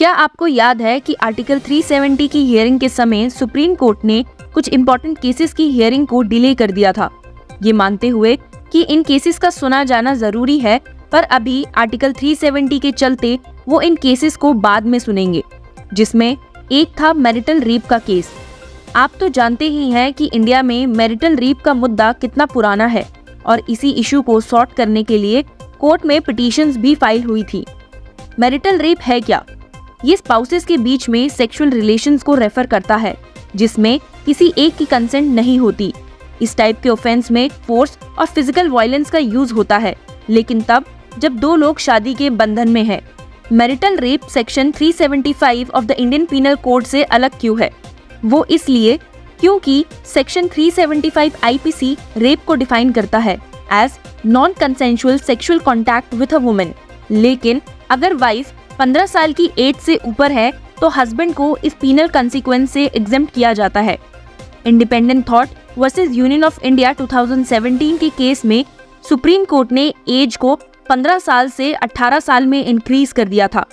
क्या आपको याद है कि आर्टिकल 370 की हियरिंग के समय सुप्रीम कोर्ट ने कुछ इम्पोर्टेंट केसेस की हियरिंग को डिले कर दिया था, ये मानते हुए कि इन केसेस का सुना जाना जरूरी है, पर अभी आर्टिकल 370 के चलते वो इन केसेस को बाद में सुनेंगे, जिसमें एक था मैरिटल रेप का केस। आप तो जानते ही हैं कि इंडिया में मैरिटल रेप का मुद्दा कितना पुराना है और इसी इशू को सॉर्ट करने के लिए कोर्ट में पिटीशंस भी फाइल हुई थी। मैरिटल रेप है क्या? ये स्पाउसेस के बीच में सेक्सुअल रिलेशंस को रेफर करता है जिसमें किसी एक की कंसेंट नहीं होती। इस टाइप के ऑफेंस में फोर्स और फिजिकल वायलेंस का यूज होता है, लेकिन तब जब दो लोग शादी के बंधन में हैं। Marital rape section 375 of the Indian penal code से अलग क्यों है? वो इसलिए क्योंकि सेक्शन 375 आईपीसी रेप को डिफाइन करता है as non consensual sexual contact with a woman, लेकिन अगर वाइफ 15 साल की एज से ऊपर है तो हस्बैंड को इस पीनल कंसीक्वेंस से एग्जेम्प्ट किया जाता है। Independent thought versus union of India 2017 के केस में सुप्रीम कोर्ट ने एज को 15 साल से 18 साल में इंक्रीज कर दिया था।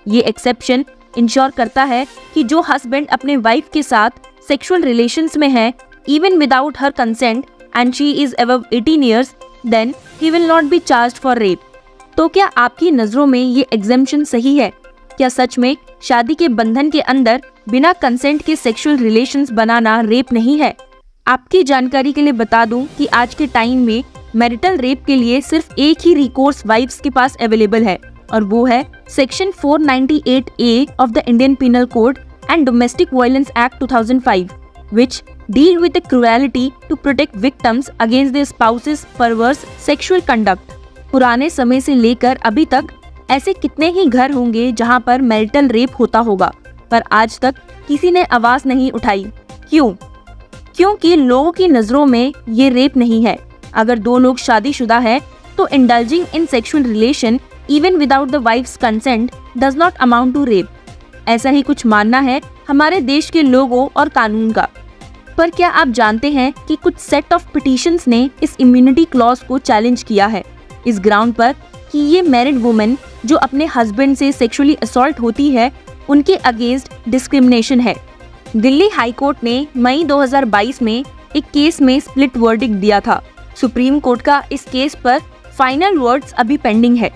ये एक्सेप्शन इंश्योर करता है कि जो हस्बैंड अपने वाइफ के साथ सेक्सुअल रिलेशंस में है even without her consent and she is above 18 years, then he will not be charged for rape. तो क्या आपकी नजरों में ये एग्जेम्पशन सही है? क्या सच में शादी के बंधन के अंदर बिना कंसेंट के सेक्सुअल रिलेशंस बनाना रेप नहीं है? आपकी जानकारी के लिए बता दूं कि आज के टाइम में मैरिटल रेप के लिए सिर्फ एक ही रिकोर्स वाइफ्स के पास अवेलेबल है और वो है section 498A of the Indian penal code and domestic violence act 2005, which deal with the cruelty to protect victims against their spouses' perverse sexual conduct। पुराने समय से लेकर अभी तक ऐसे कितने ही घर होंगे जहां पर मैरिटल रेप होता होगा, पर आज तक किसी ने आवाज नहीं उठाई। क्यों? क्योंकि लोगों की नजरों में ये रेप नहीं है। अगर दो लोग शादीशुदा है तो indulging in sexual relation even without the wife's consent does not amount to rape. ऐसा ही कुछ मानना है हमारे देश के लोगों और कानून का। पर क्या आप जानते हैं कि कुछ सेट ऑफ पिटीशंस ने इस इम्यूनिटी क्लॉज को चैलेंज किया है इस ग्राउंड पर कि ये मैरिड वुमेन जो अपने हस्बैंड से सेक्सुअली असॉल्ट होती है उनके अगेंस्ट डिस्क्रिमिनेशन है। दिल्ली हाई कोर्ट ने मई 2022 में एक केस में स्प्लिट वर्डिक्ट दिया था। सुप्रीम कोर्ट का इस केस पर फाइनल वर्ड्स अभी पेंडिंग है।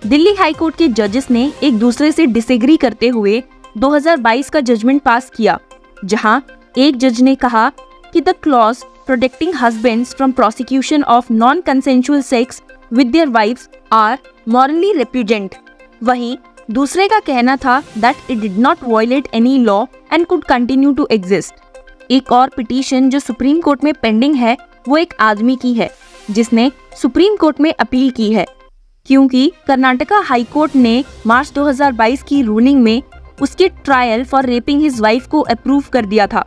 दिल्ली हाई कोर्ट के जजेस ने एक दूसरे से डिसएग्री करते हुए 2022 का जजमेंट पास किया, जहां एक जज ने कहा कि the clause protecting husbands from prosecution of non consensual sex with their wives are morally repugnant. वहीं दूसरे का कहना था that it did not violate any law and could continue to exist. एक और पिटीशन जो सुप्रीम कोर्ट में pending है वो एक आदमी की है जिसने सुप्रीम कोर्ट में अपील की है, क्योंकि कर्नाटका हाई कोर्ट ने मार्च 2022 की रूलिंग में उसके trial for rapping his wife को अप्रूव कर दिया था।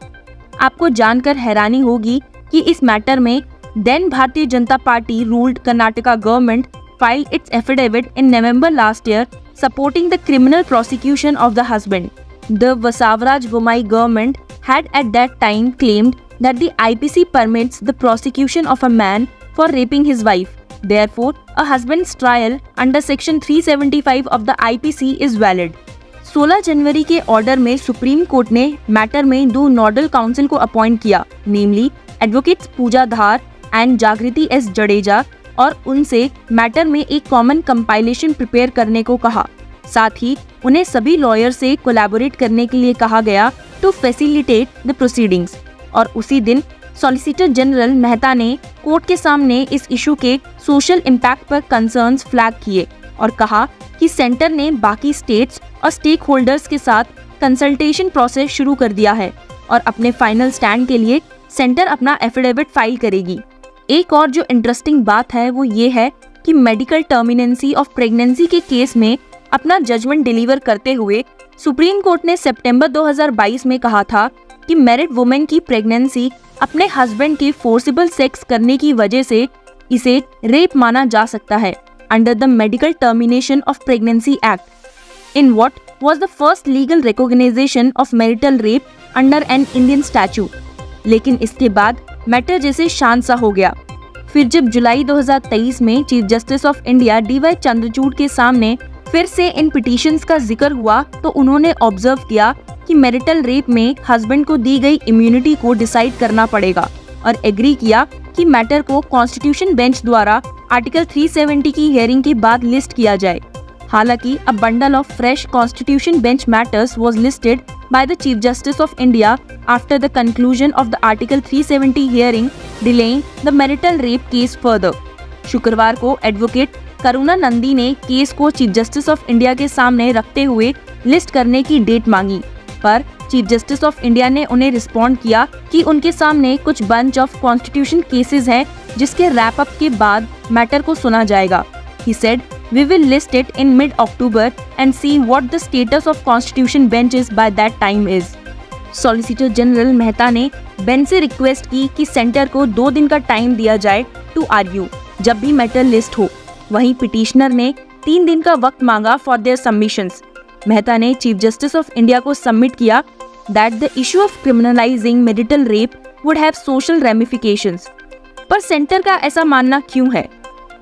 आपको जानकर हैरानी होगी कि इस मैटर में then Bharatiya Janata party ruled Karnataka government filed its affidavit in November last year supporting the criminal prosecution of the husband. The Basavaraj Bommai government had at that time claimed that the IPC permits the prosecution of a man for raping his wife. Therefore, a husband's trial under section 375 of the IPC is valid. 16 जनवरी के order में supreme court ने matter में दो nodal council को appoint किया, नेमली advocates Puja Dhar and जागृति S Jadeja, और उनसे मैटर में एक कॉमन कंपाइलेशन प्रिपेयर करने को कहा। साथ ही उन्हें सभी लॉयर से कोलैबोरेट करने के लिए कहा गया टू फैसिलिटेट द प्रोसीडिंग्स। और उसी दिन सॉलिसिटर जनरल मेहता ने कोर्ट के सामने इस इशू के सोशल इम्पैक्ट पर कंसर्न्स फ्लैग किए और कहा कि सेंटर ने बाकी स्टेट्स और स्टेक होल्डर्स के साथ कंसल्टेशन प्रोसेस शुरू कर दिया है और अपने फाइनल स्टैंड के लिए सेंटर अपना एफिडेविट फाइल करेगी। एक और जो इंटरेस्टिंग बात है वो ये है कि मेडिकल टर्मिनेंसी ऑफ प्रेगनेंसी के केस में अपना जजमेंट डिलीवर करते हुए सुप्रीम कोर्ट ने सितंबर 2022 में कहा था कि मैरिड वुमेन की प्रेगनेंसी अपने हस्बैंड के फोर्सिबल सेक्स करने की वजह से इसे रेप माना जा सकता है under the medical termination of pregnancy act, in what was the first legal recognition of marital rape under an Indian statute. लेकिन इसके बाद मैटर जैसे शांत सा हो गया। फिर जब जुलाई 2023 में chief justice of India DY Chandrachud के सामने फिर से इन पिटीशंस का जिक्र हुआ तो उन्होंने ऑब्जर्व किया कि मैरिटल रेप में हस्बैंड को दी गई इम्यूनिटी को डिसाइड करना पड़ेगा और एग्री किया कि मैटर को कॉन्स्टिट्यूशन बेंच द्वारा आर्टिकल 370 की हियरिंग के बाद लिस्ट किया जाए। हालांकि a bundle of fresh constitution bench matters was listed by the chief justice of India after the conclusion of the article 370 hearing, delaying the marital rape case further. शुक्रवार को advocate करुणा नंदी ने case को chief justice of India के सामने रखते हुए list करने की डेट मांगी, पर चीफ जस्टिस ऑफ इंडिया ने उन्हें रिस्पॉन्ड किया कि उनके सामने कुछ बंच ऑफ कॉन्स्टिट्यूशन केसेस हैं जिसके रैप अप के बाद मैटर को सुना जाएगा। He said, "We will list it in mid-October and see what the status of Constitution bench is by that time is." Solicitor general Mehta ने बेंच से request की कि सेंटर को 2 दिन का टाइम दिया जाए टू आर्ग्यू जब भी मैटर लिस्ट हो। वहीं पिटिशनर ने 3 दिन का वक्त मांगा फॉर देयर सबमिशंस। मेहता ने चीफ जस्टिस ऑफ इंडिया को सबमिट किया that the issue of criminalising marital rape would have social ramifications. पर सेंटर का ऐसा मानना क्यों है?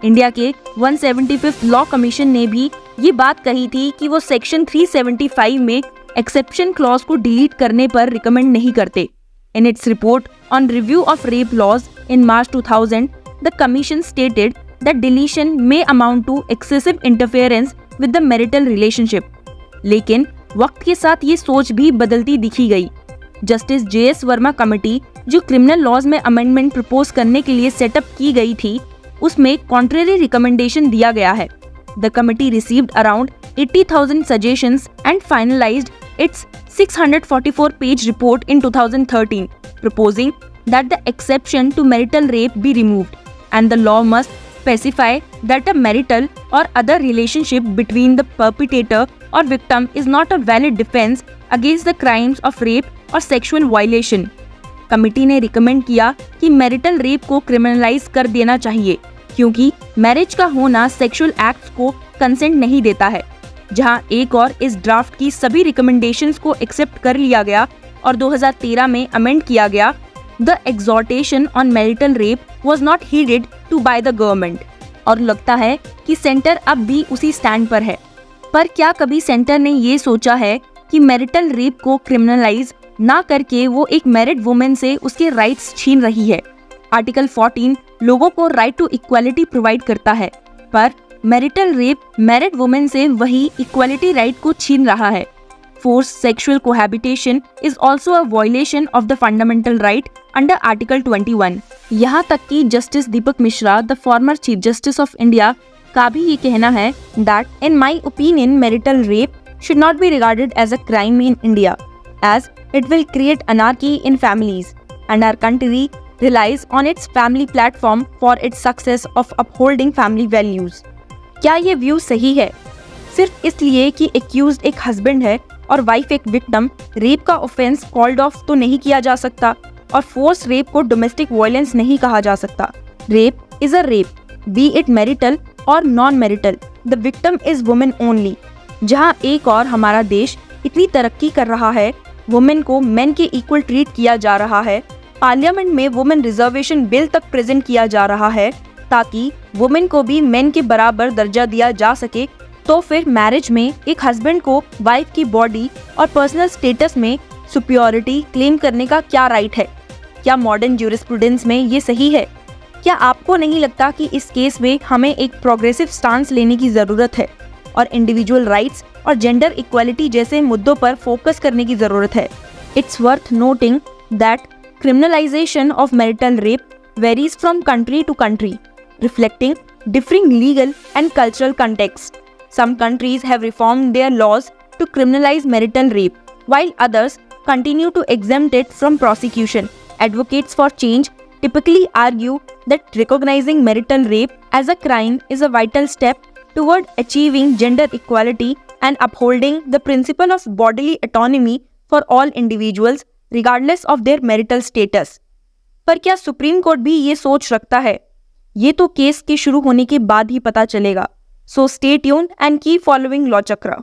इंडिया के 175th लॉ कमीशन ने भी ये बात कही थी कि वो सेक्शन 375 में एक्सेप्शन क्लॉज को डिलीट करने पर रिकमेंड नहीं करते। In its report on review of rape laws in March 2000, the commission stated that deletion may amount to excessive interference with the marital relationship. लेकिन वक्त के साथ ये सोच भी बदलती दिखी गई। जस्टिस JS वर्मा कमेटी जो क्रिमिनल लॉज में अमेंडमेंट प्रपोज करने के लिए सेटअप की गई थी, उसमें कॉन्ट्रेरी रिकमेंडेशन दिया गया है। The committee received around 80,000 suggestions and finalized its 644 page report in 2013, proposing that the exception to marital rape be removed and the law must specify that a marital or other relationship between the perpetrator or victim is not a valid defense against the crimes of rape or sexual violation. Committee ने recommend किया कि marital rape को criminalize कर देना चाहिए क्योंकि marriage का होना सेक्सुअल एक्ट को कंसेंट नहीं देता है। जहां एक और इस ड्राफ्ट की सभी रिकमेंडेशंस को एक्सेप्ट कर लिया गया और 2013 में अमेंड किया गया, the exhortation on marital rape was not heeded to by the government. और लगता है कि सेंटर अब भी उसी स्टैंड पर है। पर क्या कभी सेंटर ने ये सोचा है कि मैरिटल रेप को क्रिमिनलाइज ना करके वो एक मैरिड वुमेन से उसके राइट्स छीन रही है? आर्टिकल 14 लोगों को राइट टू इक्वालिटी प्रोवाइड करता है, पर मैरिटल रेप मैरिड वुमेन से वही इक्वालिटी राइट को छीन रहा है। Forced sexual cohabitation is also a violation of the fundamental right under Article 21. यहाँ तक कि justice Deepak Mishra, the former chief justice of India, का भी ये कहना है that in my opinion marital rape should not be regarded as a crime in India, as it will create anarchy in families, and our country relies on its family platform for its success of upholding family values. क्या ये view सही है? सिर्फ इसलिए कि accused एक husband है और वाइफ एक विक्टिम, रेप का ऑफेंस कॉल्ड ऑफ तो नहीं किया जा सकता और फोर्स रेप को डोमेस्टिक वायलेंस नहीं कहा जा सकता। Rape is a rape, be it marital or non marital, the victim is women only. जहां एक और हमारा देश इतनी तरक्की कर रहा है, वुमेन को मेन के इक्वल ट्रीट किया जा रहा है, पार्लियामेंट में वुमेन रिजर्वेशन बिल तक प्रेजेंट किया जा रहा है ताकि वुमेन को भी मेन के बराबर दर्जा दिया जा सके, तो फिर मैरिज में एक हस्बैंड को वाइफ की बॉडी और पर्सनल स्टेटस में सुपियोरिटी क्लेम करने का क्या राइट है? क्या मॉडर्न ज्यूरिस्प्रूडेंस में ये सही है? क्या आपको नहीं लगता कि इस केस में हमें एक प्रोग्रेसिव स्टांस लेने की जरूरत है और इंडिविजुअल राइट्स और जेंडर इक्वालिटी जैसे मुद्दों पर फोकस करने की जरूरत है? It's worth noting that criminalization of marital rape varies from country to country, reflecting differing legal and cultural contexts. Some countries have reformed their laws to criminalize marital rape, while others continue to exempt it from prosecution. Advocates for change typically argue that recognizing marital rape as a crime is a vital step toward achieving gender equality and upholding the principle of bodily autonomy for all individuals regardless of their marital status. पर क्या supreme court भी ये सोच रखता है? ये तो case के शुरू होने के बाद ही पता चलेगा। So stay tuned and keep following law चक्र।